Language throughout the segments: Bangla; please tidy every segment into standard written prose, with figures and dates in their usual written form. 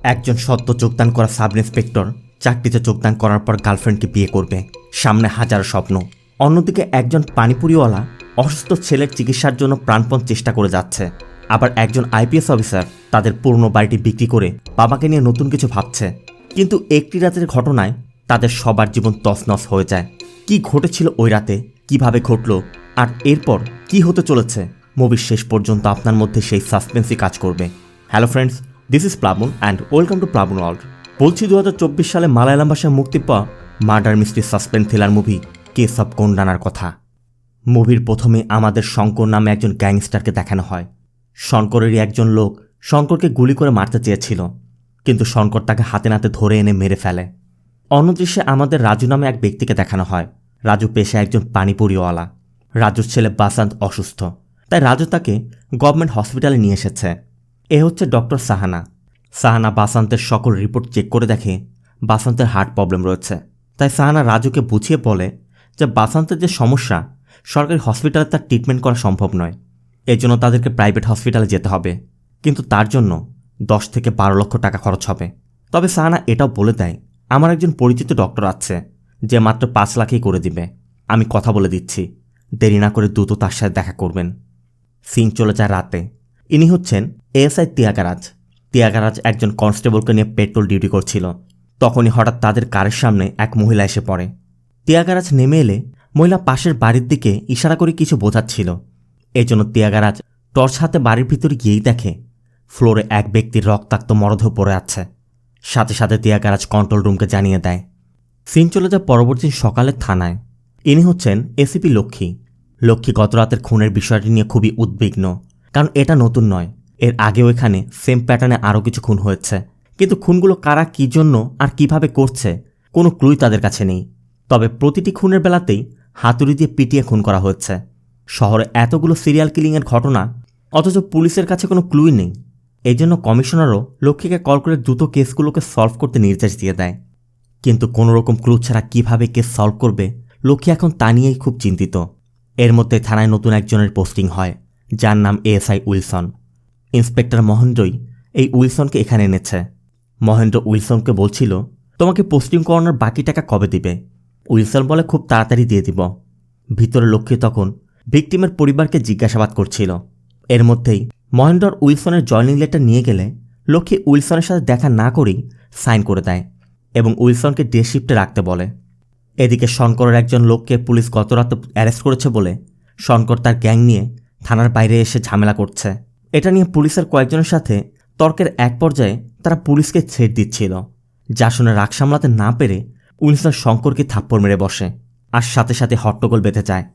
একজন সদ্য যোগদান করা সাব ইন্সপেক্টর চাকরিতে যোগদান করার পর গার্লফ্রেন্ডকে বিয়ে করবে, সামনে হাজার স্বপ্ন। অন্যদিকে একজন পানিপুরিওয়ালা অসুস্থ ছেলের চিকিৎসার জন্য প্রাণপণ চেষ্টা করে যাচ্ছে। আবার একজন আইপিএস অফিসার তাদের পুরনো বাড়িটি বিক্রি করে বাবাকে নিয়ে নতুন কিছু ভাবছে। কিন্তু একটি রাতের ঘটনায় তাদের সবার জীবন তছনছ হয়ে যায়। কি ঘটেছিল ওই রাতে, কিভাবে ঘটল, আর এরপর কি হতে চলেছে, মুভির শেষ পর্যন্ত আপনার মধ্যে সেই সাসপেন্সই কাজ করবে। Hello friends, this is Plabon and welcome to Plabon world. বলছি 2024 সালে মালায়ালাম ভাষায় মুক্তি পাওয়া murder mystery suspense thriller movie case of কোন্ডানার কথা। মুভির প্রথমে আমাদের শঙ্কর নামে একজন গ্যাংস্টারকে দেখানো হয়। শঙ্করেরই একজন লোক শঙ্করকে গুলি করে মারতে চেয়েছিল, কিন্তু শঙ্কর তাকে হাতে নাতে ধরে এনে মেরে ফেলে। অন্য দৃশ্যে আমাদের রাজু নামে এক ব্যক্তিকে দেখানো হয়। রাজু পেশায় একজন পানিপুরিওয়ালা। রাজুর ছেলে বাসান্ত অসুস্থ, তাই রাজু তাকে গভর্নমেন্ট হসপিটালে নিয়ে এসেছে। এ হচ্ছে ডক্টর সাহানা। সাহানা বাসান্তের সকল রিপোর্ট চেক করে দেখে বাসান্তের হার্ট প্রবলেম রয়েছে। তাই সাহানা রাজুকে বুঝিয়ে বলে যে বাসান্তের যে সমস্যা, সরকারি হসপিটালে তার ট্রিটমেন্ট করা সম্ভব নয়, এজন্য তাদেরকে প্রাইভেট হসপিটালে যেতে হবে। কিন্তু তার জন্য 10 থেকে 12 লক্ষ টাকা খরচ হবে। তবে সাহানা এটাও বলে দেয়, আমার একজন পরিচিত ডক্টর আছে যে মাত্র 5 লাখেই করে দিবে। আমি কথা বলে দিচ্ছি, দেরি না করে দ্রুত তার সাথে দেখা করবেন। সিন চলে যায় রাতে। ইনি হচ্ছেন এএসআই তিয়াগারাজ। তিয়াগারাজ একজন কনস্টেবলকে নিয়ে পেট্রোল ডিউটি করছিল। তখনই হঠাৎ তাদের কারের সামনে এক মহিলা এসে পড়ে। তিয়াগারাজ নেমে এলে মহিলা পাশের বাড়ির দিকে ইশারা করে কিছু বোঝাচ্ছিল। এজন্য তিয়াগারাজ টর্চ হাতে বাড়ির ভিতরে গিয়েই দেখে ফ্লোরে এক ব্যক্তির রক্তাক্ত মরদেহ পড়ে আছে। সাথে সাথে তিয়াগারাজ কন্ট্রোল রুমকে জানিয়ে দেয়। সিন চলে যায় পরবর্তী সকালের থানায়। ইনি হচ্ছেন এসিপি লক্ষ্মী। লক্ষ্মী গত রাতের খুনের বিষয়টি নিয়ে খুবই উদ্বিগ্ন, কারণ এটা নতুন নয়। এর আগেও এখানে সেম প্যাটার্নে আরও কিছু খুন হয়েছে, কিন্তু খুনগুলো কারা, কী জন্য আর কিভাবে করছে কোনো ক্লুই তাদের কাছে নেই। তবে প্রতিটি খুনের বেলাতেই হাতুড়ি দিয়ে পিটিয়ে খুন করা হচ্ছে। শহরে এতগুলো সিরিয়াল কিলিংয়ের ঘটনা, অথচ পুলিশের কাছে কোনো ক্লুই নেই। এই জন্য কমিশনারও লক্ষ্মীকে কল করে দ্রুত কেসগুলোকে সলভ করতে নির্দেশ দিয়ে দেয়। কিন্তু কোনো রকম ক্লু ছাড়া কীভাবে কেস সলভ করবে, লক্ষ্মী এখন তা নিয়েই খুব চিন্তিত। এর মধ্যে থানায় নতুন একজনের পোস্টিং হয়, যার নাম এএসআই উইলসন। ইন্সপেক্টর মহেন্দ্রই এই উইলসনকে এখানে এনেছে। মহেন্দ্র উইলসনকে বলছিল, তোমাকে পোস্টিং করানোর বাকি টাকা কবে দিবে? উইলসন বলে, খুব তাড়াতাড়ি দিয়ে দিব। ভিতরে লক্ষ্মী তখন ভিকটিমের পরিবারকে জিজ্ঞাসাবাদ করছিল। এর মধ্যেই মহেন্দ্র উইলসনের জয়নিং লেটার নিয়ে গেলে লক্ষ্মী উইলসনের সাথে দেখা না করেই সাইন করে দেয় এবং উইলসনকে ডে শিফটে রাখতে বলে। এদিকে শঙ্করের একজন লোককে পুলিশ গতরাতে অ্যারেস্ট করেছে বলে শঙ্কর তার গ্যাং নিয়ে থানার বাইরে এসে ঝামেলা করছে। এটা নিয়ে পুলিশের কয়েকজনের সাথে তর্কের এক পর্যায়ে তারা পুলিশকে ছেড় দিচ্ছিল, যা শুনে রাগ সামলাতে না পেরে উইলসন শঙ্করকে থাপ্পড় মেরে বসে, আর সাথে সাথে হট্টগোল বেঁধে যায়।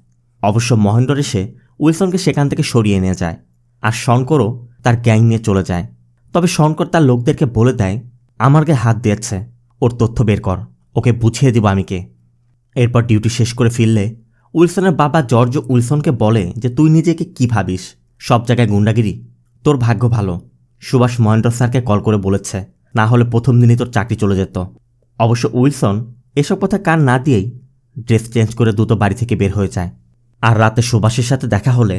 অবশ্য মহেন্দ্র এসে উইলসনকে সেখান থেকে সরিয়ে নিয়ে যায়, আর শঙ্করও তার গ্যাং নিয়ে চলে যায়। তবে শঙ্কর তার লোকদেরকে বলে দেয়, আমার গায়ে হাত দিয়েছে, ওর তথ্য বের কর, ওকে বুঝিয়ে দিব আমি কে। এরপর ডিউটি শেষ করে ফিরলে উইলসনের বাবা জর্জ উইলসনকে বলে যে তুই নিজেকে কি ভাবিস, সব জায়গায় গুন্ডাগিরি? তোর ভাগ্য ভালো সুভাষ মহেন্দ্র স্যারকে কল করে বলেছে, না হলে প্রথম দিনই তোর চাকরি চলে যেত। অবশ্য উইলসন এসব কথা কান না দিয়েই ড্রেস চেঞ্জ করে দ্রুত বাড়ি থেকে বের হয়ে যায়। আর রাতে সুভাষের সাথে দেখা হলে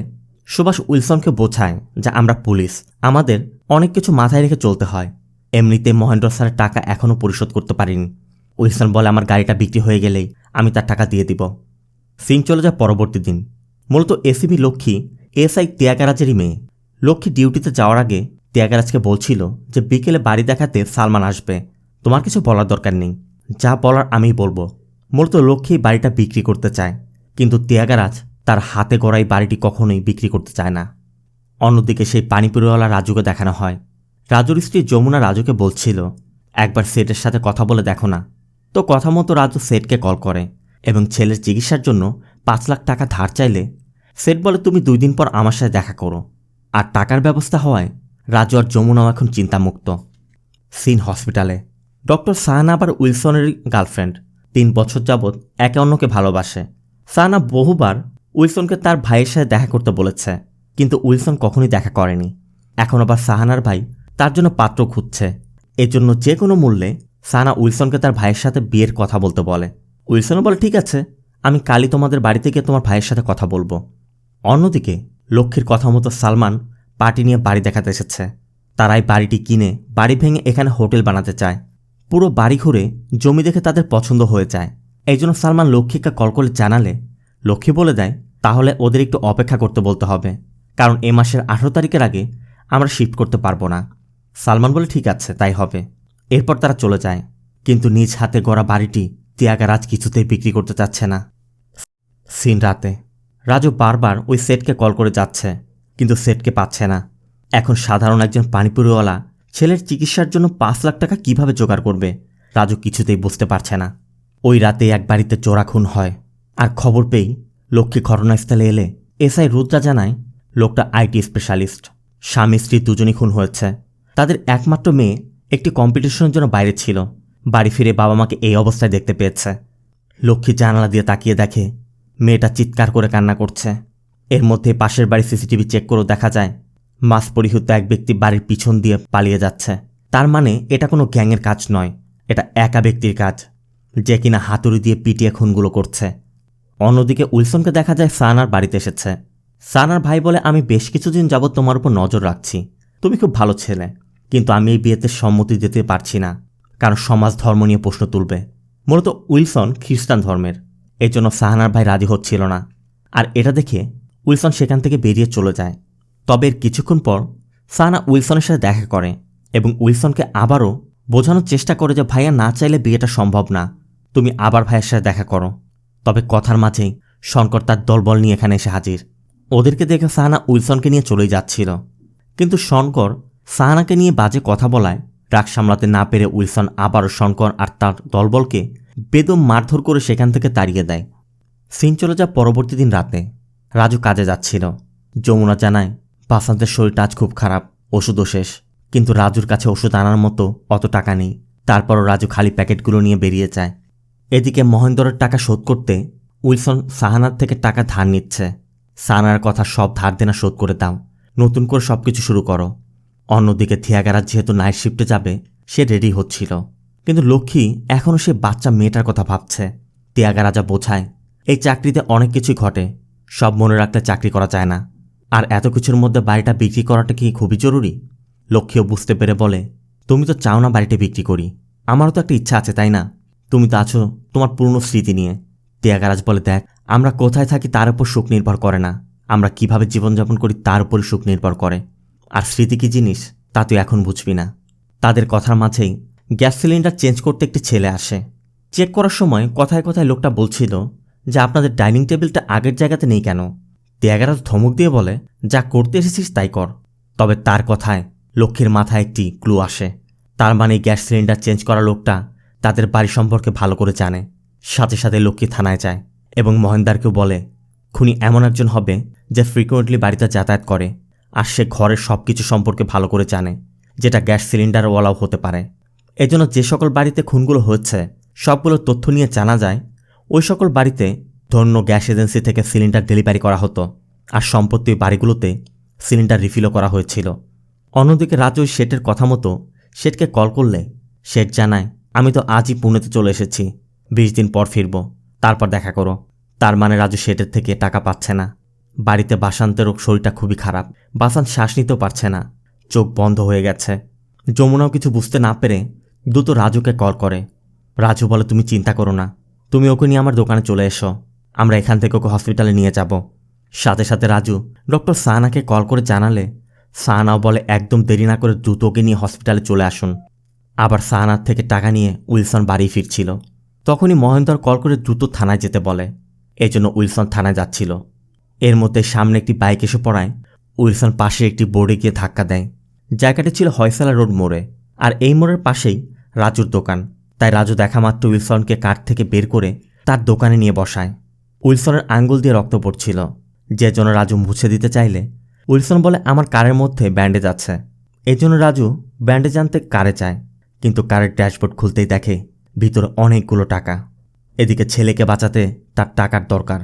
সুভাষ উইলসনকে বোঝায় যে আমরা পুলিশ, আমাদের অনেক কিছু মাথায় রেখে চলতে হয়। এমনিতে মহেন্দ্র স্যারের টাকা এখনও পরিশোধ করতে পারিনি। উইলসন বলে, আমার গাড়িটা বিক্রি হয়ে গেলেই আমি তার টাকা দিয়ে দিব। সিং চলে যায় পরবর্তী দিন। মূলত এসিপি লক্ষ্মী এসআই তিয়াগারাজেরই মেয়ে। লক্ষ্মী ডিউটিতে যাওয়ার আগে তিয়াগারাজকে বলছিল যে বিকেলে বাড়ি দেখাতে সালমান আসবে, তোমার কিছু বলার দরকার নেই, যা বলার আমিই বলবো। মূলত লক্ষ্মী বাড়িটা বিক্রি করতে চায়, কিন্তু তিয়াগারাজ তার হাতে গড়াই বাড়িটি কখনোই বিক্রি করতে চায় না। অন্যদিকে সেই পানিপুরিওয়ালা রাজুকে দেখানো হয়। রাজুর স্ত্রী যমুনা রাজুকে বলছিল, একবার সেটের সাথে কথা বলে দেখো না। তো কথা মতো রাজু সেটকে কল করে এবং ছেলের চিকিৎসার জন্য 5 লাখ টাকা ধার চাইলে সেট বলে, তুমি 2 দিন পর আমার সাথে দেখা করো। আর টাকার ব্যবস্থা হওয়ায় রাজু আর যমুনাও এখন চিন্তামুক্ত। সিন হসপিটালে। ডক্টর সাহানা আবার উইলসনের গার্লফ্রেন্ড। 3 বছর যাবৎ একে অন্যকে ভালোবাসে। সাহানা বহুবার উইলসনকে তার ভাইয়ের সাথে দেখা করতে বলেছে, কিন্তু উইলসন কখনোই দেখা করেনি। এখন আবার সাহানার ভাই তার জন্য পাত্র খুঁজছে। এজন্য যে কোনো মূল্যে সাহানা উইলসনকে তার ভাইয়ের সাথে বিয়ের কথা বলতে বলে। উইলসনও বলে, ঠিক আছে, আমি কালই তোমাদের বাড়িতে গিয়ে তোমার ভাইয়ের সাথে কথা বলবো। অন্যদিকে লক্ষ্মীর কথা মতো সালমান পার্টি নিয়ে বাড়ি দেখাতে এসেছে। তারাই বাড়িটি কিনে বাড়ি ভেঙে এখানে হোটেল বানাতে চায়। পুরো বাড়ি ঘুরে জমি দেখে তাদের পছন্দ হয়ে যায়। এই জন্য সালমান লক্ষ্মীকে কল করে জানালে লক্ষ্মী বলে দেয় তাহলে ওদের একটু অপেক্ষা করতে বলতে হবে, কারণ এ মাসের 18 তারিখের আগে আমরা শিফট করতে পারবো না। সালমান বলে ঠিক আছে তাই হবে। এরপর তারা চলে যায়, কিন্তু নিজ হাতে গড়া বাড়িটি ত্যাগারাজ কিছুতেই বিক্রি করতে চাচ্ছে না। সিন রাতে রাজু বারবার ওই সেটকে কল করে যাচ্ছে, কিন্তু সেটকে পাচ্ছে না। এখন সাধারণ একজন পানিপুরিওয়ালা ছেলের চিকিৎসার জন্য 5 লাখ টাকা কিভাবে জোগাড় করবে রাজু কিছুতেই বুঝতে পারছে না। ওই রাতে এক বাড়িতে চোরা খুন হয়, আর খবর পেয়েই লক্ষ্মী ঘটনাস্থলে এলে এসআই রুদ্রা জানায় লোকটা আইটি স্পেশালিস্ট। স্বামী স্ত্রী দুজনই খুন হয়েছে। তাদের একমাত্র মেয়ে একটি কম্পিটিশনের জন্য বাইরে ছিল, বাড়ি ফিরে বাবা মাকে এই অবস্থায় দেখতে পেয়েছে। লক্ষ্মী জানালা দিয়ে তাকিয়ে দেখে মেয়েটা চিৎকার করে কান্না করছে। এর মধ্যে পাশের বাড়ির সিসিটিভি চেক করেও দেখা যায় মাস্ক পরিহিত এক ব্যক্তি বাড়ির পিছন দিয়ে পালিয়ে যাচ্ছে। তার মানে এটা কোনো গ্যাংয়ের কাজ নয়, এটা একা ব্যক্তির কাজ, যে কিনা হাতুড়ি দিয়ে পিটিয়ে খুনগুলো করছে। অন্যদিকে উইলসনকে দেখা যায় সানার বাড়িতে এসেছে। সানার ভাই বলে আমি বেশ কিছুদিন যাবৎ তোমার উপর নজর রাখছি, তুমি খুব ভালো ছেলে, কিন্তু আমি এই বিয়েতে সম্মতি দিতে পারছি না, কারণ সমাজ ধর্ম নিয়ে প্রশ্ন তুলবে। মূলত উইলসন খ্রিস্টান ধর্মের, এই জন্য সাহানার ভাই রাজি হচ্ছিল না। আর এটা দেখে উইলসন সেখান থেকে বেরিয়ে চলে যায়। তবে এর কিছুক্ষণ পর সাহানা উইলসনের সাথে দেখা করে এবং উইলসনকে আবারও বোঝানোর চেষ্টা করে যে ভাইয়া না চাইলে বিয়েটা সম্ভব না, তুমি আবার ভাইয়ের সাথে দেখা করো। তবে কথার মাঝেই শঙ্কর তার দলবল নিয়ে এখানে এসে হাজির। ওদেরকে দেখে সাহানা উইলসনকে নিয়ে চলেই যাচ্ছিল, কিন্তু শঙ্কর সাহানাকে নিয়ে বাজে কথা বলায় রাগ সামলাতে না পেরে উইলসন আবারও শঙ্কর আর তার দলবলকে বেদম মারধর করে সেখান থেকে তাড়িয়ে দেয়। সিন চলে যায় পরবর্তী দিন রাতে। রাজু কাজে যাচ্ছিল। যমুনা জানায় বাসন্তের শরীরটা আজ খুব খারাপ, ওষুধও শেষ, কিন্তু রাজুর কাছে ওষুধ আনার মতো অত টাকা নেই। তারপরও রাজু খালি প্যাকেটগুলো নিয়ে বেরিয়ে যায়। এদিকে মহেন্দ্রের টাকা শোধ করতে উইলসন সাহানার থেকে টাকা ধার নিচ্ছে। সাহানার কথা সব ধার দেনা শোধ করে দাও, নতুন করে সব কিছু শুরু করো। অন্যদিকে থিয়াগারাজ যেহেতু নাইট শিফটে যাবে সে রেডি হচ্ছিল, কিন্তু লক্ষ্মী এখনও সে বাচ্চা মেয়েটার কথা ভাবছে। থিয়াগারাজা বোঝায় এই চাকরিতে অনেক কিছুই ঘটে, সব মনে রাখলে চাকরি করা যায় না, আর এত কিছুর মধ্যে বাড়িটা বিক্রি করাটা কি খুবই জরুরি। লক্ষ্মীও বুঝতে পেরে বলে তুমি তো চাও না বাড়িটা বিক্রি করি, আমারও তো একটা ইচ্ছা আছে তাই না, তুমি তো আছো তোমার পুরনো স্মৃতি নিয়ে। থিয়াগারাজ বলে দেখ আমরা কোথায় থাকি তার উপর সুখ নির্ভর করে না, আমরা কিভাবে জীবনযাপন করি তার উপরই সুখ নির্ভর করে, আর স্মৃতি কী জিনিস তা তুই এখন বুঝবি না। তাদের কথার মাঝেই গ্যাস সিলিন্ডার চেঞ্জ করতে একটি ছেলে আসে। চেক করার সময় কথায় কথায় লোকটা বলছিল যে আপনাদের ডাইনিং টেবিলটা আগের জায়গাতে নেই কেন। থিয়াগারাজ ধমক দিয়ে বলে যা করতে এসেছিস তাই কর। তবে তার কথায় লক্ষ্মীর মাথায় একটি ক্লু আসে, তার মানে গ্যাস সিলিন্ডার চেঞ্জ করা লোকটা তাদের বাড়ি সম্পর্কে ভালো করে জানে। সাথে সাথে লক্ষ্মী থানায় যায় এবং মহেন্দারকেও বলে খুনি এমন একজন হবে যে ফ্রিকুয়েন্টলি বাড়িতে যাতায়াত করে, আর সে ঘরের সব কিছু সম্পর্কে ভালো করে জানে, যেটা গ্যাস সিলিন্ডারওয়ালাও হতে পারে। এজন্য যে সকল বাড়িতে খুনগুলো হচ্ছে সবগুলো তথ্য নিয়ে জানা যায় ওই সকল বাড়িতে ধন্য গ্যাস এজেন্সি থেকে সিলিন্ডার ডেলিভারি করা হতো, আর সম্পত্তি বাড়িগুলোতে সিলিন্ডার রিফিলও করা হয়েছিল। অন্যদিকে রাজু ওই শেটের কথা মতো শেটকে কল করলে শেট জানায় আমি তো আজই পুনেতে চলে এসেছি, 20 দিন পর ফিরব, তারপর দেখা করো। তার মানে রাজু শেটের থেকে টাকা পাচ্ছে না। বাড়িতে বাসান্তেরও শরীরটা খুবই খারাপ, বাসান্ত শ্বাস নিতেও পারছে না, চোখ বন্ধ হয়ে গেছে। যমুনাও কিছু বুঝতে না পেরে দ্রুত রাজুকে কল করে। রাজু বলে তুমি চিন্তা করো না, তুমি ওকে নিয়ে আমার দোকানে চলে এসো, আমরা এখান থেকে ওকে হসপিটালে নিয়ে যাব। সাথে সাথে রাজু ডক্টর সাহানাকে কল করে জানালে সাহানাও বলে একদম দেরি না করে দ্রুত ওকে নিয়ে হসপিটালে চলে আসুন। আবার সাহানার থেকে টাকা নিয়ে উইলসন বাড়ি ফিরছিল। তখনই মহেন্দ্র কল করে দ্রুত থানায় যেতে বলে, এই জন্য উইলসন থানায় যাচ্ছিল। এর মধ্যে সামনে একটি বাইক এসে পড়ায় উইলসন পাশে একটি বোর্ডে গিয়ে ধাক্কা দেয়। জায়গাটি ছিল হয়সালা রোড মোড়ে, আর এই মোড়ের পাশেই রাজুর দোকান। তাই রাজু দেখা মাত্র উইলসনকে কার থেকে বের করে তার দোকানে নিয়ে বসায়। উইলসনের আঙ্গুল দিয়ে রক্ত পড়ছিল, যে জন্য রাজু মুছে দিতে চাইলে উইলসন বলে আমার কারের মধ্যে ব্যান্ডেজ আছে। এই জন্য রাজু ব্যান্ডেজ আনতে কারে চায়, কিন্তু কারের ড্যাশবোর্ড খুলতেই দেখে ভিতরে অনেকগুলো টাকা। এদিকে ছেলেকে বাঁচাতে তার টাকার দরকার,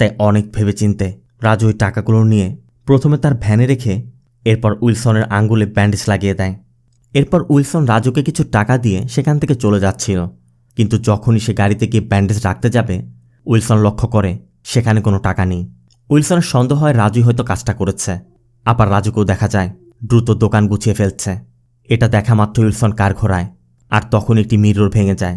তাই অনেক ভেবেচিন্তে রাজু ওই টাকাগুলো নিয়ে প্রথমে তার ভ্যানে রেখে এরপর উইলসনের আঙ্গুলে ব্যান্ডেজ লাগিয়ে দেয়। এরপর উইলসন রাজুকে কিছু টাকা দিয়ে সেখান থেকে চলে যাচ্ছিল, কিন্তু যখনই সে গাড়িতে গিয়ে ব্যান্ডেজ রাখতে যাবে উইলসন লক্ষ্য করে সেখানে কোনো টাকা নেই। উইলসনের সন্দেহ হয় রাজুই হয়তো কাজটা করেছে। আবার রাজুকেও দেখা যায় দ্রুত দোকান গুছিয়ে ফেলছে। এটা দেখা মাত্র উইলসন কার ঘোরায়, আর তখন একটি মিরর ভেঙে যায়।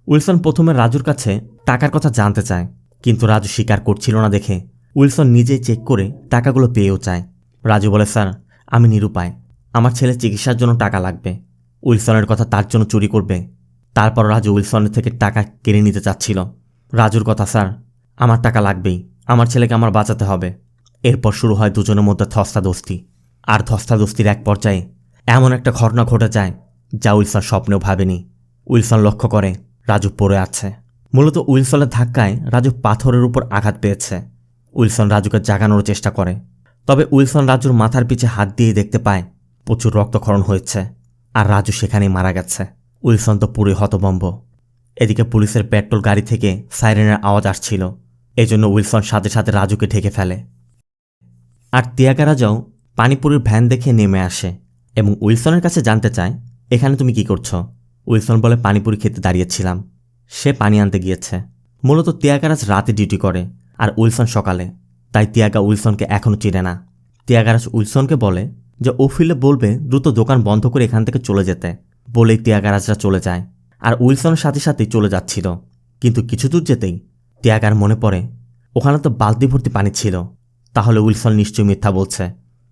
উইলসন প্রথমে রাজুর কাছে টাকার কথা জানতে চায়, কিন্তু রাজু স্বীকার করছিল না দেখে উইলসন নিজেই চেক করে টাকাগুলো পেয়েও চায়। রাজু বলে, স্যার আমি নিরুপায়, আমার ছেলের চিকিৎসার জন্য টাকা লাগবে। উইলসনের কথা তার জন্য চুরি করবে? তারপর রাজু উইলসনের থেকে টাকা কেড়ে নিতে চাচ্ছিল। রাজুর কথা, স্যার আমার টাকা লাগবেই, আমার ছেলেকে আমার বাঁচাতে হবে। এরপর শুরু হয় দুজনের মধ্যে ধস্তাধস্তি। আর ধস্তাধস্তির এক পর্যায়ে এমন একটা ঘটনা ঘটে যায় যা উইলসন স্বপ্নেও ভাবেনি। উইলসন লক্ষ্য করে রাজু পড়ে আছে। মূলত উইলসনের ধাক্কায় রাজু পাথরের উপর আঘাত পেয়েছে। উইলসন রাজুকে জাগানোর চেষ্টা করে, তবে উইলসন রাজুর মাথার পিছে হাত দিয়ে দেখতে পায় প্রচুর রক্তক্ষরণ হয়েছে, আর রাজু সেখানেই মারা গেছে। উইলসন তো পুরোই হতভম্ব। এদিকে পুলিশের পেট্রোল গাড়ি থেকে সাইরেনের আওয়াজ আসছিল, এজন্য উইলসন সাথে সাথে রাজুকে ঢেকে ফেলে। আর তিয়াগারাজাও পানিপুরির ভ্যান দেখে নেমে আসে এবং উইলসনের কাছে জানতে চায়, এখানে তুমি কি করছো? উইলসন বলে, পানিপুরি খেতে দাঁড়িয়েছিলাম। সে পানি আনতে গিয়েছে। মূলত তিয়াগারাজ রাতে ডিউটি করে আর উইলসন সকালে, তাই তিয়াগা উইলসনকে এখনও চিনে না। তিয়াগারাজ উইলসনকে বলে যে ও ফিরলে বলবে দ্রুত দোকান বন্ধ করে এখান থেকে চলে যেতে। বলেই তিয়াগারাজরা চলে যায়, আর উইলসনের সাথে সাথেই চলে যাচ্ছিল। কিন্তু কিছু দূর যেতেই তিয়াগার মনে পড়ে ওখানে তো বালতি ভর্তি পানি ছিল, তাহলে উইলসন নিশ্চয়ই মিথ্যা বলছে।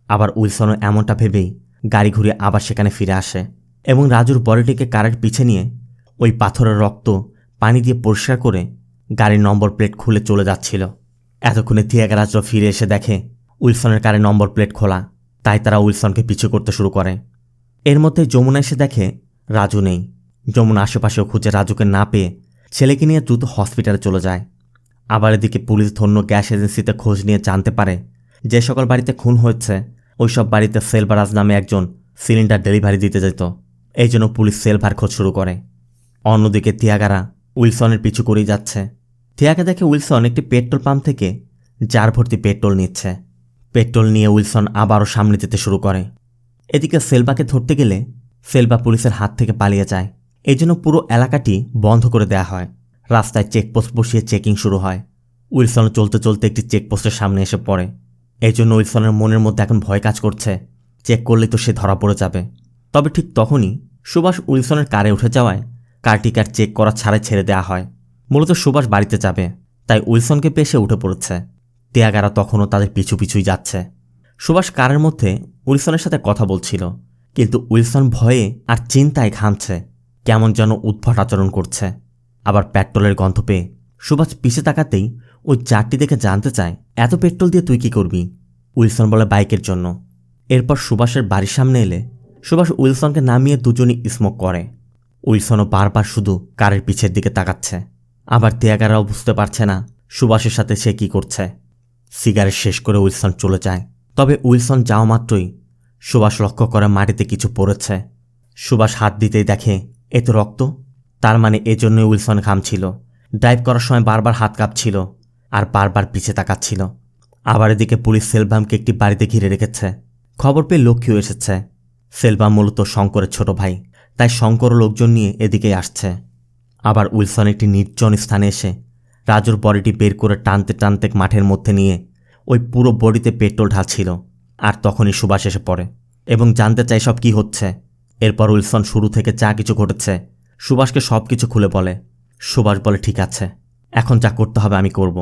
আবার উইলসনও এমনটা ভেবেই গাড়ি ঘুরিয়ে আবার সেখানে ফিরে আসে এবং রাজুর বডিটিকে কারের পিছে নিয়ে ওই পাথরের রক্ত পানি দিয়ে পরিষ্কার করে গাড়ির নম্বর প্লেট খুলে চলে যাচ্ছিল। এতক্ষণে তিয়াগারাজরা ফিরে এসে দেখে উইলসনের কারের নম্বর প্লেট খোলা, তাই তারা উইলসনকে পিছু করতে শুরু করে। এর মধ্যে যমুনা এসে দেখে রাজু নেই। যমুনা আশেপাশেও খুঁজে রাজুকে না পেয়ে ছেলেকে নিয়ে দ্রুত হসপিটালে চলে যায়। আবার এদিকে পুলিশ ধন্য গ্যাস এজেন্সিতে খোঁজ নিয়ে জানতে পারে যে সকল বাড়িতে খুন হয়েছে ওইসব বাড়িতে সেলভারাজ নামে একজন সিলিন্ডার ডেলিভারি দিতে যেত। এই জন্য পুলিশ সেলভার খোঁজ শুরু করে। অন্যদিকে তিয়াগারা উইলসনের পিছু করেই যাচ্ছে। তিয়াগা দেখে উইলসন একটি পেট্রোল পাম্প থেকে জার ভর্তি পেট্রোল নিচ্ছে। পেট্রোল নিয়ে উইলসন আবারও সামনে যেতে শুরু করে। এদিকে সেলভাকে ধরতে গেলে সেলভা পুলিশের হাত থেকে পালিয়ে যায়। এই জন্য পুরো এলাকাটি বন্ধ করে দেয়া হয়। রাস্তায় চেকপোস্ট বসিয়ে চেকিং শুরু হয়। উইলসন চলতে চলতে একটি চেকপোস্টের সামনে এসে পড়ে। এই জন্য উইলসনের মনের মধ্যে এখন ভয় কাজ করছে, চেক করলেই তো সে ধরা পড়ে যাবে। তবে ঠিক তখনই সুভাষ উইলসনের কারে উঠে যাওয়ায় কারটিকে আর চেক করা ছাড়াই ছেড়ে দেওয়া হয়। মূলত সুভাষ বাড়িতে যাবে, তাই উইলসনকে পেয়ে সে উঠে পড়েছে। তিয়াগারা তখনও তাদের পিছু পিছুই যাচ্ছে। সুভাষ কারের মধ্যে উইলসনের সাথে কথা বলছিল, কিন্তু উইলসন ভয়ে আর চিন্তায় ঘামছে, কেমন যেন উদ্ভট আচরণ করছে। আবার পেট্রোলের গন্ধ পেয়ে সুভাষ পিছে তাকাতেই ওই জারটি দেখে জানতে চায়, এত পেট্রোল দিয়ে তুই কি করবি? উইলসন বলে, বাইকের জন্য। এরপর সুভাষের বাড়ির সামনে এলে সুভাষ উইলসনকে নামিয়ে দুজনই স্মোক করে। উইলসনও বারবার শুধু কারের পিছের দিকে তাকাচ্ছে। আবার তিয়াগারাও বুঝতে পারছে না সুভাষের সাথে সে কি করছে। সিগারেট শেষ করে উইলসন চলে যায়। তবে উইলসন যাওয়া মাত্রই সুভাষ লক্ষ্য করে মাটিতে কিছু পড়েছে। সুভাষ হাত দিতেই দেখে এ তো রক্ত। তার মানে এজন্যই উইলসন ঘামছিল। ড্রাইভ করার সময় বারবার হাত কাঁপছিল আর বারবার পিছে তাকাচ্ছিল। আবার এদিকে পুলিশ সেলভামকে একটি বাড়িতে ঘিরে রেখেছে। খবর পেয়ে লক্ষ্মীও এসেছে। সেলভাম মূলত শঙ্করের ছোট ভাই, তাই শঙ্কর লোকজন নিয়ে এদিকেই আসছে। আবার উইলসন একটি নির্জন স্থানে এসে রাজুর বডিটি বের করে টানতে টানতে মাঠের মধ্যে নিয়ে ওই পুরো বডিতে পেট্রোল ঢালছিল। আর তখনই সুভাষ এসে পড়ে এবং জানতে চায় সব কি হচ্ছে। এরপর উইলসন শুরু থেকে যা কিছু ঘটেছে সুভাষকে সব কিছু খুলে বলে। সুভাষ বলে, ঠিক আছে, এখন যা করতে হবে আমি করব।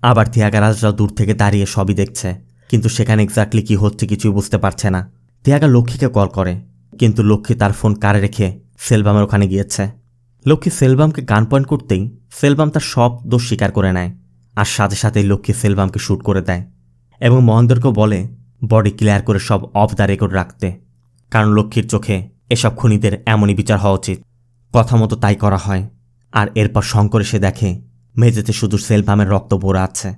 আবার তিয়াগারাজরাও দূর থেকে দাঁড়িয়ে সবই দেখছে, কিন্তু সেখানে এক্স্যাক্টলি কি হচ্ছে কিছুই বুঝতে পারছে না। তিয়াগা লক্ষ্মীকে কল করে, কিন্তু লক্ষ্মী তার ফোন কারে রেখে সেলভামের ওখানে গিয়েছে। লক্ষ্মী সেলভামকে গান পয়েন্ট করতেই সেলভাম তার সব দোষ স্বীকার করে নেয়, আর সাথে সাথেই লক্ষ্মী সেলভামকে শ্যুট করে দেয় এবং মহেন্দ্রকেও বলে বডি ক্লিয়ার করে সব অফ দ্য রেকর্ড রাখতে, কারণ লক্ষ্মীর চোখে এসব খুনিদের এমনই বিচার হওয়া উচিত। কথা মতো তাই করা হয়। আর এরপর শঙ্কর এসে দেখে মেঝেতে শুধু সেলভামের রক্ত ভরে আছে।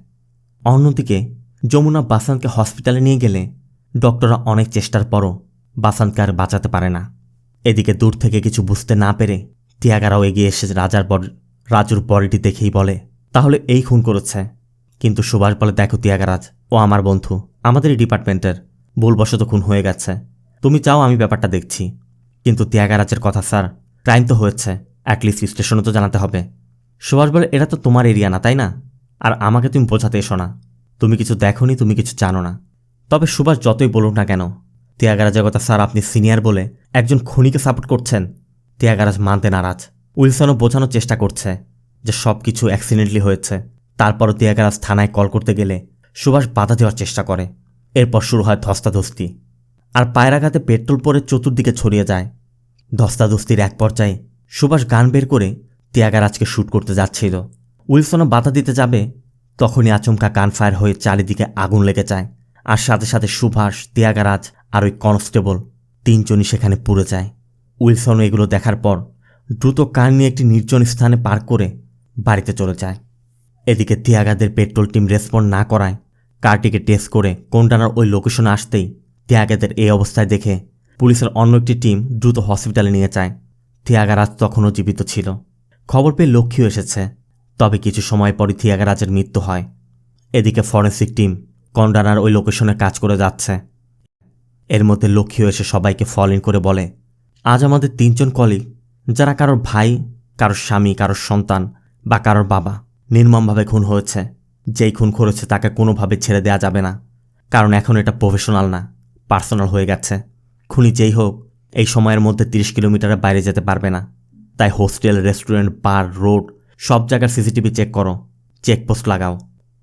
অন্যদিকে যমুনা বাসান্তকে হসপিটালে নিয়ে গেলে ডক্টররা অনেক চেষ্টার পরও বাসান্তকে আর বাঁচাতে পারে না। এদিকে দূর থেকে কিছু বুঝতে না পেরে তিয়াগারাও এগিয়ে এসে রাজুর বডিটি দেখেই বলে, তাহলে এই খুন করেছে। কিন্তু সুভাষ বলে, দেখো তিয়াগারাজ, ও আমার বন্ধু, আমাদেরই ডিপার্টমেন্টের, ভুলবশত খুন হয়ে গেছে। তুমি চাও আমি ব্যাপারটা দেখছি। কিন্তু তিয়াগারাজের কথা, স্যার ক্রাইম তো হয়েছে, অ্যাটলিস্ট স্টেশনে তো জানাতে হবে। সুভাষ বলে, এটা তো তোমার এরিয়া না, তাই না? আর আমাকে তুমি বোঝাতে এসো না। তুমি কিছু দেখোনি, তুমি কিছু জানো না। তবে সুভাষ যতই বলুক না কেন ত্যাগরাজের কথা স্যার আপনি সিনিয়র বলে একজন খুনিকে সাপোর্ট করছেন। ত্যাগরাজ মানতে নারাজ। উইলসনও বোঝানোর চেষ্টা করছে যে সব কিছু অ্যাক্সিডেন্টলি হয়েছে। তারপরও ত্যাগরাজ থানায় কল করতে গেলে সুভাষ বাধা দেওয়ার চেষ্টা করে। এরপর শুরু হয় ধস্তাধস্তি, আর পায়ের আঘাতে পেট্রোল পরে চতুর্দিকে ছড়িয়ে যায়। ধস্তাধস্তির এক পর্যায়ে সুভাষ গান বের করে ত্যাগরাজকে শ্যুট করতে যাচ্ছিল। উইলসনও বাধা দিতে যাবে, তখনই আচমকা গান ফায়ার হয়ে চারিদিকে আগুন লেগে যায়, আর সাথে সাথে সুভাষ, ত্যাগরাজ আর ওই কনস্টেবল তিনজনই সেখানে পুড়ে যায়। উইলসনও এগুলো দেখার পর দ্রুত কার নিয়ে একটি নির্জন স্থানে পার্ক করে বাড়িতে চলে যায়। এদিকে ত্যাগাদের পেট্রোল টিম রেসপন্ড না করায় কারটিকে টেস্ট করে কোনটানার ওই লোকেশনে আসতেই ত্যাগাদের এই অবস্থায় দেখে পুলিশের অন্য একটি টিম দ্রুত হসপিটালে নিয়ে যায়। ত্যাগরাজ তখনও জীবিত ছিল। খবর পেয়ে লক্ষ্মীও এসেছে, তবে কিছু সময় পরই ত্যাগরাজের মৃত্যু হয়। এদিকে ফরেন্সিক টিম কন্ডানার ওই লোকেশনে কাজ করে যাচ্ছে। এর মধ্যে লক্ষ্মীও এসে সবাইকে ফল ইন করে বলে, আজ আমাদের 3 জন কলিগ, যারা কারোর ভাই, কারোর স্বামী, কারোর সন্তান বা কারোর বাবা নির্মমভাবে খুন হয়েছে। যেই খুন করেছে তাকে কোনোভাবে ছেড়ে দেওয়া যাবে না, কারণ এখন এটা প্রফেশনাল না, পার্সোনাল হয়ে গেছে। খুনি যেই হোক এই সময়ের মধ্যে 30 কিলোমিটারের বাইরে যেতে পারবে না। তাই হোস্টেল, রেস্টুরেন্ট, বার, রোড সব জায়গার সিসিটিভি চেক করো, চেকপোস্ট লাগাও।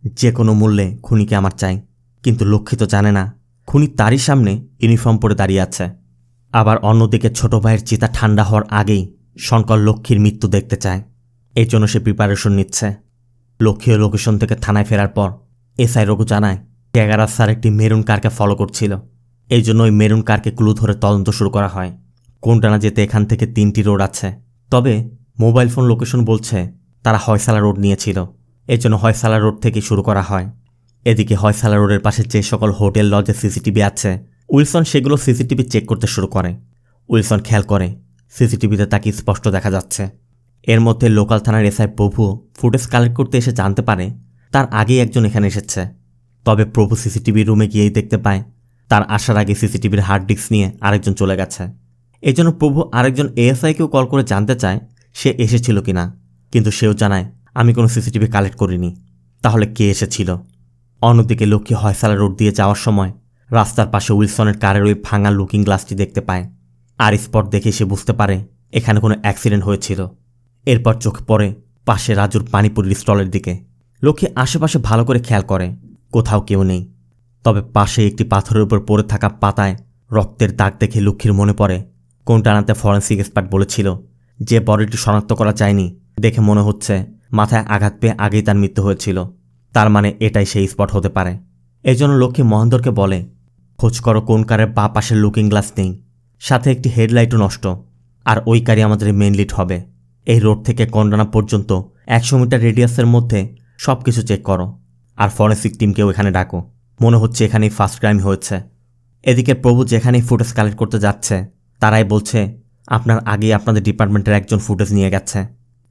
যে কোনো মূল্যে খুনিকে আমার চাই। কিন্তু লক্ষ্মী তো জানে না খুনি তারই সামনে ইউনিফর্ম পরে দাঁড়িয়ে আছে। আবার অন্যদিকে ছোট ভাইয়ের চিতা ঠান্ডা হওয়ার আগেই শঙ্কর লক্ষ্মীর মৃত্যু দেখতে চায়। এই জন্য সে প্রিপারেশন নিচ্ছে। লক্ষ্মী লোকেশন থেকে থানায় ফেরার পর এসআই রঘু জানায় ত্যাগরাজ স্যার একটি মেরুন কারকে ফলো করছিল। এই জন্য ওই মেরুন কারকে ক্লু ধরে তদন্ত শুরু করা হয়। কোনটানা যেতে এখান থেকে 3টি রোড আছে, তবে মোবাইল ফোন লোকেশন বলছে তারা হয়সালা রোড নিয়েছিল। এই জন্য হয়সালা রোড থেকে শুরু করা হয়। এদিকে হয়সালা রোডের পাশে যে সকল হোটেল, লজে সিসিটিভি আছে, উইলসন সেগুলো সিসিটিভি চেক করতে শুরু করে। উইলসন খেয়াল করে সিসিটিভিতে তাকে স্পষ্ট দেখা যাচ্ছে। এর মধ্যে লোকাল থানার এসআই প্রভু ফুটেজ কালেক্ট করতে এসে জানতে পারে তার আগেই একজন এখানে এসেছে। তবে প্রভু সিসিটিভি রুমে গিয়েই দেখতে পায় তার আসার আগে সিসিটিভির হার্ড ডিস্ক নিয়ে আরেকজন চলে গেছে। এই জন্য প্রভু আরেকজন এএসআইকেও কল করে জানতে চায় সে এসেছিল কিনা, কিন্তু সেও জানায় আমি কোনো সিসিটিভি কালেক্ট করিনি। তাহলে কে এসেছিল? অন্যদিকে লক্ষ্মী হয়সালা রোড দিয়ে যাওয়ার সময় রাস্তার পাশে উইলসনের কারের ওই ভাঙা লুকিং গ্লাসটি দেখতে পায়, আর স্পট দেখে সে বুঝতে পারে এখানে কোনো অ্যাক্সিডেন্ট হয়েছিল। এরপর চোখে পড়ে পাশে রাজুর পানিপুরির স্টলের দিকে। লক্ষ্মী আশেপাশে ভালো করে খেয়াল করে, কোথাও কেউ নেই। তবে পাশে একটি পাথরের উপর পড়ে থাকা পাতায় রক্তের দাগ দেখে লক্ষ্মীর মনে পড়ে কোনটানাতে ফরেন্সিক এক্সপার্ট বলেছিল যে বডিটি শনাক্ত করা যায়নি, দেখে মনে হচ্ছে মাথায় আঘাত পেয়ে আগেই তার মৃত্যু হয়েছিল। তার মানে এটাই সেই স্পট হতে পারে। এই জন্য লক্ষ্মী মহেন্দরকে বলে খোঁজ করো কোন কারের বা পাশের লুকিং গ্লাস নেই, সাথে একটি হেডলাইটও নষ্ট, আর ওই কারই আমাদের মেইন লিড হবে। এই রোড থেকে কন্ডানা পর্যন্ত 100 মিটার রেডিয়াসের মধ্যে সব কিছু চেক করো, আর ফরেন্সিক টিমকেও এখানে ডাকো। মনে হচ্ছে এখানেই ফার্স্ট ক্রাইম হয়েছে। এদিকে প্রভু যেখানেই ফুটেজ কালেক্ট করতে যাচ্ছে তারাই বলছে আপনার আগেই আপনাদের ডিপার্টমেন্টের একজন ফুটেজ নিয়ে গেছে।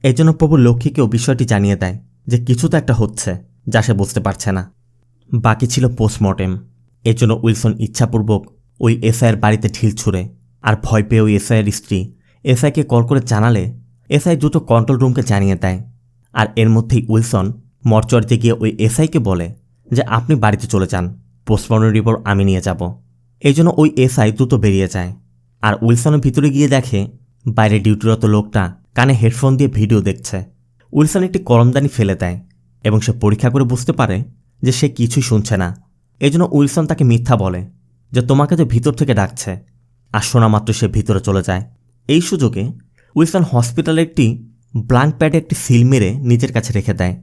এই জন্য প্রভু লক্ষ্মীকেও বিষয়টি জানিয়ে দেয় যে কিছু তো একটা হচ্ছে যা সে বুঝতে পারছে না। বাকি ছিল পোস্টমর্টেম। এর জন্য উইলসন ইচ্ছাপূর্বক ওই এসআইয়ের বাড়িতে ঢিল ছুঁড়ে, আর ভয় পেয়ে ওই এসআইয়ের স্ত্রী এসআইকে কল করে জানালে এসআই দ্রুত কন্ট্রোল রুমকে জানিয়ে দেয়। আর এর মধ্যেই উইলসন মর্চুয়ারিতে গিয়ে ওই এসআইকে বলে যে আপনি বাড়িতে চলে যান, পোস্টমর্টেম রিপোর্ট আমি নিয়ে যাব। এই জন্য ওই এসআই দ্রুত বেরিয়ে যায়। আর উইলসনের ভিতরে গিয়ে দেখে বাইরে ডিউটিরত লোকটা কানে হেডফোন দিয়ে ভিডিও দেখছে। উইলসন একটি কলমদানি ফেলে দেয় এবং সে পরীক্ষা করে বুঝতে পারে যে সে কিছুই শুনছে না। এই জন্য উইলসন তাকে মিথ্যা বলে যে তোমাকে তো ভিতর থেকে ডাকছে, আর শোনা মাত্র সে ভিতরে চলে যায়। এই সুযোগে উইলসন হসপিটালে একটি ব্ল্যাঙ্ক প্যাডে একটি সিল মেরে নিজের কাছে রেখে দেয়।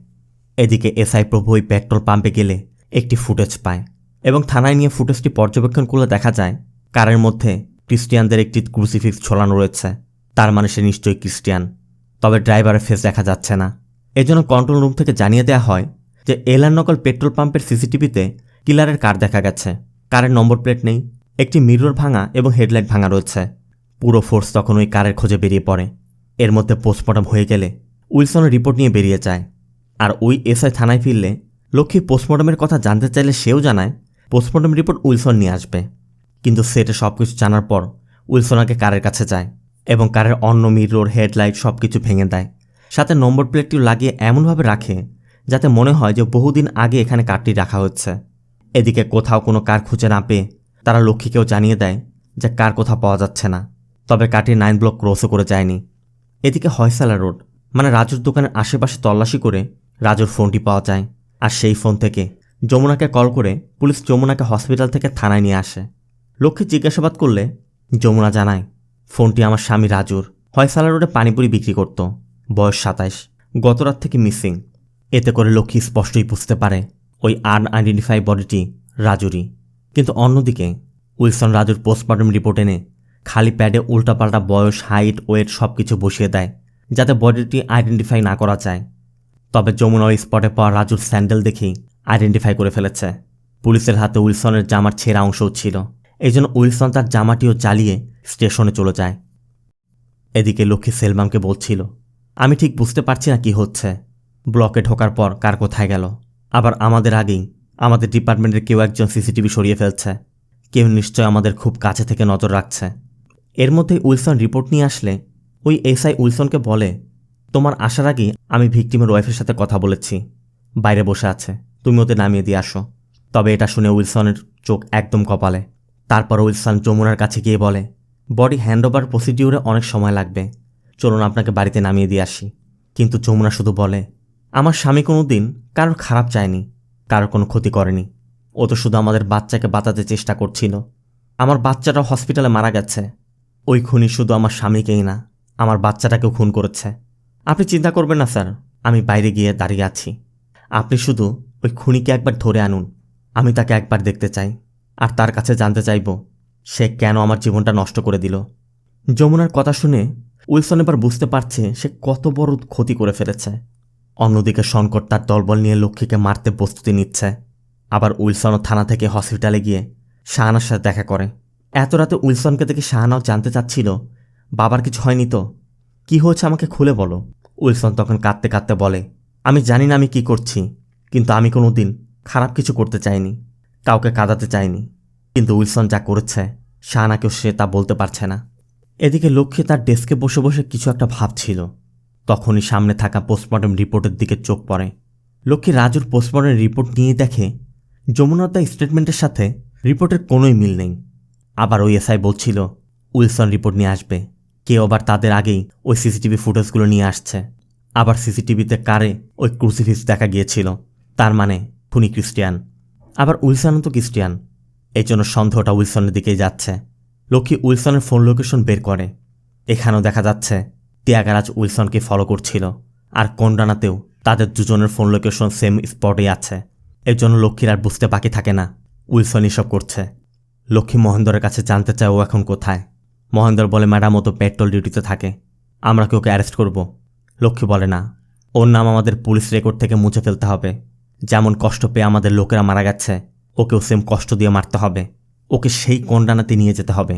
এদিকে এসআই প্রভু ওই পেট্রোল পাম্পে গেলে একটি ফুটেজ পায় এবং থানায় নিয়ে ফুটেজটি পর্যবেক্ষণ করলে দেখা যায় কারের মধ্যে ক্রিস্টিয়ানদের একটি ক্রুসিফিক্স ঝোলানো রয়েছে। তার মানে সে নিশ্চয়ই ক্রিস্টিয়ান, তবে ড্রাইভারের ফেস দেখা যাচ্ছে না। এজন্য কন্ট্রোল রুম থেকে জানিয়ে দেওয়া হয় যে এলার নকল পেট্রোল পাম্পের সিসিটিভিতে কিলারের কার দেখা গেছে। কারের নম্বর প্লেট নেই, একটি মিরর ভাঙা এবং হেডলাইট ভাঙা রয়েছে। পুরো ফোর্স তখন ওই কারের খোঁজে বেরিয়ে পড়ে। এর মধ্যে পোস্টমর্টম হয়ে গেলে উইলসনের রিপোর্ট নিয়ে বেরিয়ে যায়। আর ওই এসআই থানায় ফিরলে লক্ষ্মী পোস্টমর্টমের কথা জানতে চাইলে সেও জানায় পোস্টমর্টম রিপোর্ট উইলসন নিয়ে আসবে। কিন্তু সেটা সব কিছু জানার পর উইলসন আগে কারের কাছে যায় এবং কারের অন্য মিরর, হেডলাইট সব কিছু ভেঙে দেয়। সাথে নম্বর প্লেটটিও লাগিয়ে এমনভাবে রাখে যাতে মনে হয় যে বহুদিন আগে এখানে কারটি রাখা হচ্ছে। এদিকে কোথাও কোনো কার খুঁজে না পেয়ে তারা লক্ষ্মীকেও জানিয়ে দেয় যে কার কোথাও পাওয়া যাচ্ছে না। তবে কাটি 9 ব্লক ক্রসও করে যায়নি। এদিকে হয়সালা রোড মানে রাজুর দোকানের আশেপাশে তল্লাশি করে রাজুর ফোনটি পাওয়া যায়। আর সেই ফোন থেকে যমুনাকে কল করে পুলিশ যমুনাকে হসপিটাল থেকে থানায় নিয়ে আসে। লক্ষ্মী জিজ্ঞাসাবাদ করলে যমুনা জানায়, ফোনটি আমার স্বামী রাজুর, হয়সালা রোডে পানিপুরি বিক্রি করত, বয়স 27, গতরাত থেকে মিসিং। এতে করে লক্ষ্মী স্পষ্টই বুঝতে পারে ওই আনআইডেন্টিফাই বডিটি রাজুরই। কিন্তু অন্যদিকে উইলসন রাজুর পোস্টমর্টম রিপোর্ট এনে খালি প্যাডে উল্টাপাল্টা বয়স, হাইট, ওয়েট সব কিছু বসিয়ে দেয় যাতে বডিটি আইডেন্টিফাই না করা যায়। তবে যমুনা ওই স্পটে পাওয়া রাজুর স্যান্ডেল দেখেই আইডেন্টিফাই করে ফেলেছে। পুলিশের হাতে উইলসনের জামার ছেঁড়া অংশও ছিল, এই জন্য উইলসন তার জামাটিও জ্বালিয়ে স্টেশনে চলে যায়। এদিকে লক্ষ্মী সেলমামকে বলছিল, আমি ঠিক বুঝতে পারছি না কি হচ্ছে। ব্লকে ঢোকার পর কার কোথায় গেল, আবার আমাদের আগেই আমাদের ডিপার্টমেন্টের কেউ একজন সিসিটিভি সরিয়ে ফেলছে। কেউ নিশ্চয় আমাদের খুব কাছে থেকে নজর রাখছে। এর মধ্যে উইলসন রিপোর্ট নিয়ে আসলে ওই এসআই উইলসনকে বলে, তোমার আসার আগেই আমি ভিকটিমের ওয়াইফের সাথে কথা বলেছি, বাইরে বসে আছে, তুমি ওদের নামিয়ে দিয়ে আসো। তবে এটা শুনে উইলসনের চোখ একদম কপালে। তারপর উইলসন যমুনার কাছে গিয়ে বলে, বডি হ্যান্ডওভার প্রসিডিউরে অনেক সময় লাগবে, চলুন আপনাকে বাড়িতে নামিয়ে দিয়ে আসি। কিন্তু যমুনা শুধু বলে, আমার স্বামী কোনো দিন কারোর খারাপ চায়নি, কারোর কোনো ক্ষতি করেনি। ও তো শুধু আমাদের বাচ্চাকে বাঁচাতে চেষ্টা করছিল। আমার বাচ্চাটাও হসপিটালে মারা গেছে। ওই খুনি শুধু আমার স্বামীকেই না, আমার বাচ্চাটাকেও খুন করেছে। আপনি চিন্তা করবেন না স্যার, আমি বাইরে গিয়ে দাঁড়িয়ে আছি। আপনি শুধু ওই খুনিকে একবার ধরে আনুন, আমি তাকে একবার দেখতে চাই, আর তার কাছে জানতে চাইব সে কেন আমার জীবনটা নষ্ট করে দিল। যমুনার কথা শুনে উইলসন এবার বুঝতে পারছে সে কত বড় ক্ষতি করে ফেলেছে। অন্যদিকে শঙ্কর তার দলবল নিয়ে লক্ষ্মীকে মারতে প্রস্তুতি নিচ্ছে। আবার উইলসনও থানা থেকে হসপিটালে গিয়ে শাহানার সাথে দেখা করে। এত রাতে উইলসনকে দেখে শাহানাও জানতে চাচ্ছিল, বাবার কিছু হয়নি তো, কি হয়েছে আমাকে খুলে বলো। উইলসন তখন কাঁদতে কাঁদতে বলে, আমি জানি না আমি কি করছি, কিন্তু আমি কোনো দিন খারাপ কিছু করতে চাইনি, কাউকে কাঁদাতে চাইনি। কিন্তু উইলসন যা করেছে শাহানাকেও সে তা বলতে পারছে না। এদিকে লক্ষ্মী তার ডেস্কে বসে বসে কিছু একটা ভাবছিল। তখনই সামনে থাকা পোস্টমর্টম রিপোর্টের দিকে চোখ পড়ে। লক্ষ্মী রাজুর পোস্টমর্টম রিপোর্ট নিয়ে দেখে যমুনার তার স্টেটমেন্টের সাথে রিপোর্টের কোনোই মিল নেই। আবার ওই এসআই বলছিল উইলসন রিপোর্ট নিয়ে আসবে, কেউ আবার তাদের আগেই ওই সিসিটিভি ফুটেজগুলো নিয়ে আসছে। আবার সিসিটিভিতে কারে ওই ক্রুসিফিক্স দেখা গিয়েছিল, তার মানে খুনি ক্রিস্টিয়ান। আবার উইলসনও তো ক্রিস্টিয়ান, এই জন্য সন্দেহটা উইলসনের দিকেই যাচ্ছে। লক্ষ্মী উইলসনের ফোন লোকেশন বের করে। এখানেও দেখা যাচ্ছে ত্যাগারাজ উইলসনকে ফলো করছিল, আর কন্ডানাতেও তাদের দুজনের ফোন লোকেশন সেম স্পটেই আছে। এর জন্য লক্ষ্মীর আর বুঝতে বাকি থাকে না উইলসন এসব করছে। লক্ষ্মী মহেন্দ্রের কাছে জানতে চায় ও এখন কোথায়। মহেন্দ্র বলে, ম্যাডাম ও তো পেট্রোল ডিউটিতে থাকে, আমরা কি ওকে অ্যারেস্ট করব? লক্ষ্মী বলে, না, ওর নাম আমাদের পুলিশ রেকর্ড থেকে মুছে ফেলতে হবে। যেমন কষ্ট পেয়ে আমাদের লোকেরা মারা গেছে, ওকেও সেম কষ্ট দিয়ে মারতে হবে। ওকে সেই কন্ডানাতে নিয়ে যেতে হবে,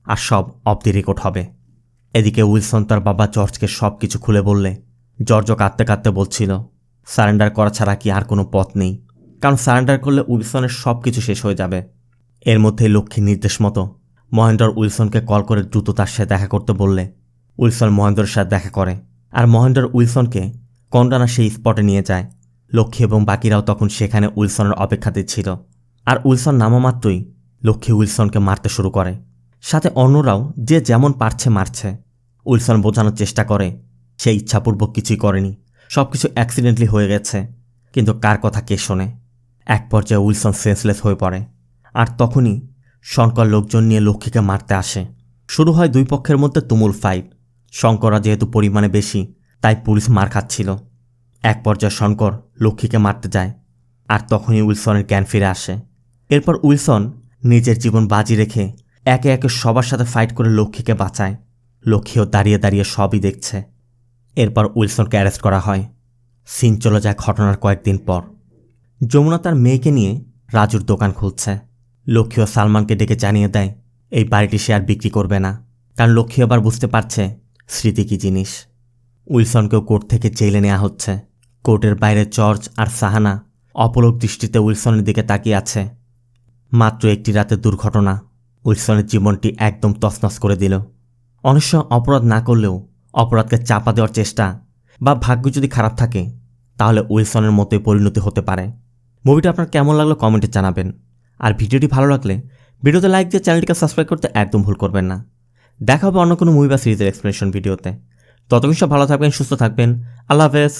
আর সব অফ দি রেকর্ড হবে। এদিকে উইলসন তার বাবা জর্জকে সব কিছু খুলে বললে জর্জও কাঁদতে কাঁদতে বলছিল, সারেন্ডার করা ছাড়া কি আর কোনো পথ নেই, কারণ সারেন্ডার করলে উইলসনের সব কিছু শেষ হয়ে যাবে। এর মধ্যেই লক্ষ্মীর নির্দেশ মতো মহেন্দ্র উইলসনকে কল করে দ্রুত তার সাথে দেখা করতে বললে উইলসন মহেন্দ্রের সাথে দেখা করে, আর মহেন্দ্র উইলসনকে কন্ডানা সেই স্পটে নিয়ে যায়। লক্ষ্মী এবং বাকিরাও তখন সেখানে উইলসনের অপেক্ষাতে ছিল। আর উইলসন নামা মাত্রই লক্ষ্মী উইলসনকে মারতে শুরু করে, সাথে অন্যরাও যে যেমন পারছে মারছে। উইলসন বোঝানোর চেষ্টা করে সে ইচ্ছাপূর্বক কিছুই করেনি, সব কিছু অ্যাক্সিডেন্টলি হয়ে গেছে। কিন্তু কার কথা কে শোনে। এক পর্যায়ে উইলসন সেন্সলেস হয়ে পড়ে, আর তখনই শঙ্কর লোকজন নিয়ে লক্ষ্মীকে মারতে আসে। শুরু হয় দুই পক্ষের মধ্যে তুমুল ফাইট। শঙ্কররা যেহেতু পরিমাণে বেশি, তাই পুলিশ মার খাচ্ছিল। এক পর্যায়ে শঙ্কর লক্ষ্মীকে মারতে যায়, আর তখনই উইলসনের জ্ঞান ফিরে আসে। এরপর উইলসন নিজের জীবন বাজি রেখে একে একে সবার সাথে ফাইট করে লক্ষ্মীকে বাঁচায়। লক্ষ্মীও দাঁড়িয়ে দাঁড়িয়ে সবই দেখছে। এরপর উইলসনকে অ্যারেস্ট করা হয়। সিন চলে যায় ঘটনার কয়েকদিন পর। যমুনা তার মেয়েকে নিয়ে রাজুর দোকান খুলছে। লক্ষ্মী ও সালমানকে ডেকে জানিয়ে দেয় এই বাড়িটি সে আর বিক্রি করবে না, কারণ লক্ষ্মী আবার বুঝতে পারছে স্মৃতি কী জিনিস। উইলসনকেও কোর্ট থেকে জেলে নেওয়া হচ্ছে। কোর্টের বাইরে জর্জ আর সাহানা অপলক দৃষ্টিতে উইলসনের দিকে তাকিয়ে আছে। মাত্র একটি রাতের দুর্ঘটনা উইলসনের জীবনটি একদম তছনছ করে দিল। অনেক সময় অপরাধ না করলেও অপরাধকে চাপা দেওয়ার চেষ্টা বা ভাগ্য যদি খারাপ থাকে তাহলে উইলসনের মতোই পরিণতি হতে পারে। মুভিটা আপনার কেমন লাগলো কমেন্টে জানাবেন, আর ভিডিওটি ভালো লাগলে ভিডিওতে লাইক দিয়ে চ্যানেলটিকে সাবস্ক্রাইব করতে একদম ভুল করবেন না। দেখা হবে অন্য কোনো মুভি বা সিরিজের এক্সপ্লেনেশন ভিডিওতে। ততক্ষণ সব ভালো থাকবেন, সুস্থ থাকবেন। আল্লাহ হাফেজ।